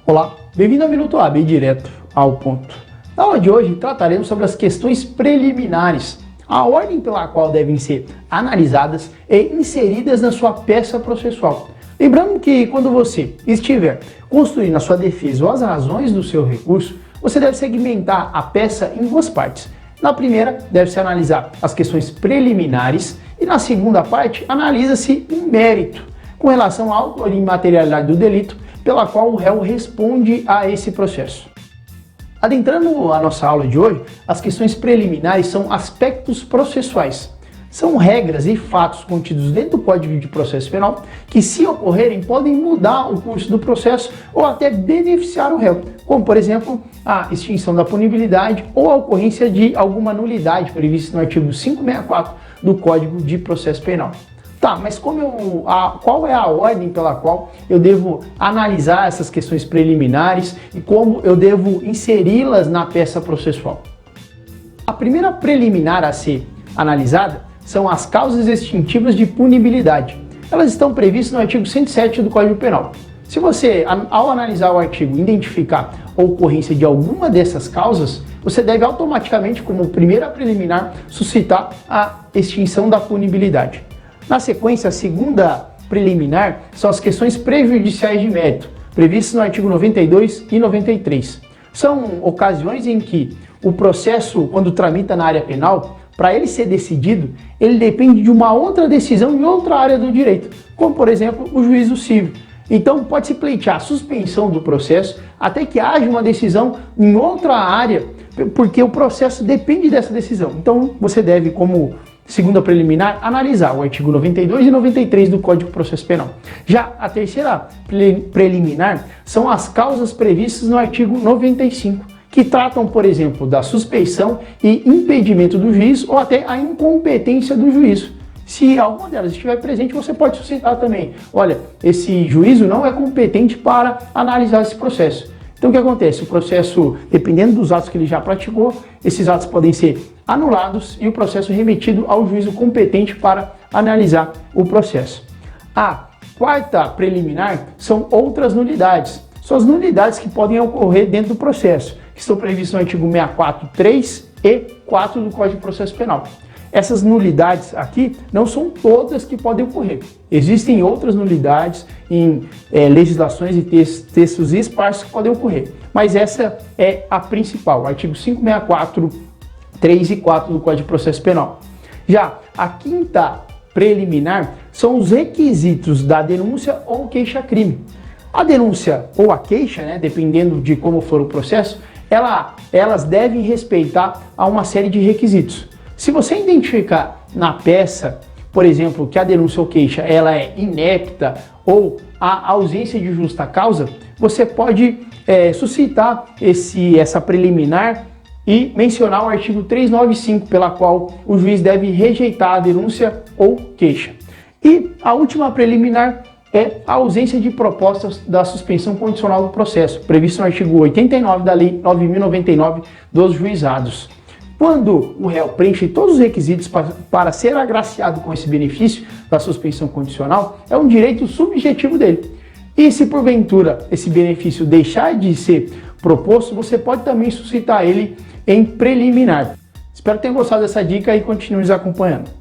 Olá, bem-vindo ao Minuto A, bem direto ao ponto. Na aula de hoje trataremos sobre as questões preliminares, a ordem pela qual devem ser analisadas e inseridas na sua peça processual. Lembrando que quando você estiver construindo a sua defesa ou as razões do seu recurso, você deve segmentar a peça em duas partes. Na primeira, deve-se analisar as questões preliminares e na segunda parte, analisa-se o mérito com relação à autoria e materialidade do delito pela qual o réu responde a esse processo. Adentrando a nossa aula de hoje, as questões preliminares são aspectos processuais. São regras e fatos contidos dentro do Código de Processo Penal que, se ocorrerem, podem mudar o curso do processo ou até beneficiar o réu, como, por exemplo, a extinção da punibilidade ou a ocorrência de alguma nulidade prevista no artigo 564 do Código de Processo Penal. Tá, mas qual é a ordem pela qual eu devo analisar essas questões preliminares e como eu devo inseri-las na peça processual? A primeira preliminar a ser analisada são as causas extintivas de punibilidade. Elas estão previstas no artigo 107 do Código Penal. Se você, ao analisar o artigo, identificar a ocorrência de alguma dessas causas, você deve automaticamente, como primeira preliminar, suscitar a extinção da punibilidade. Na sequência, a segunda preliminar são as questões prejudiciais de mérito, previstas no artigo 92 e 93. São ocasiões em que o processo, quando tramita na área penal, para ele ser decidido, ele depende de uma outra decisão em outra área do direito, como, por exemplo, o juízo civil. Então, pode-se pleitear a suspensão do processo até que haja uma decisão em outra área, porque o processo depende dessa decisão. Então, você deve, como segunda preliminar, analisar o artigo 92 e 93 do Código de Processo Penal. Já a terceira preliminar são as causas previstas no artigo 95, que tratam, por exemplo, da suspeição e impedimento do juiz ou até a incompetência do juízo. Se alguma delas estiver presente, você pode suscitar também. Olha, esse juízo não é competente para analisar esse processo. Então o que acontece? O processo, dependendo dos atos que ele já praticou, esses atos podem ser anulados e o processo remetido ao juízo competente para analisar o processo. A quarta preliminar são outras nulidades. São as nulidades que podem ocorrer dentro do processo, que estão previstas no artigo 64.3 e 4 do Código de Processo Penal. Essas nulidades aqui não são todas que podem ocorrer. Existem outras nulidades em legislações e textos esparsos que podem ocorrer. Mas essa é a principal, artigo 564, 3 e 4 do Código de Processo Penal. Já a quinta preliminar são os requisitos da denúncia ou queixa-crime. A denúncia ou a queixa, dependendo de como for o processo, elas devem respeitar a uma série de requisitos. Se você identificar na peça, por exemplo, que a denúncia ou queixa ela é inepta ou a ausência de justa causa, você pode suscitar essa preliminar e mencionar o artigo 395, pela qual o juiz deve rejeitar a denúncia ou queixa. E a última preliminar é a ausência de propostas da suspensão condicional do processo, previsto no artigo 89 da Lei 9.099 dos Juizados. Quando o réu preenche todos os requisitos para ser agraciado com esse benefício da suspensão condicional, é um direito subjetivo dele. E se porventura esse benefício deixar de ser proposto, você pode também suscitar ele em preliminar. Espero que tenham gostado dessa dica e continue nos acompanhando.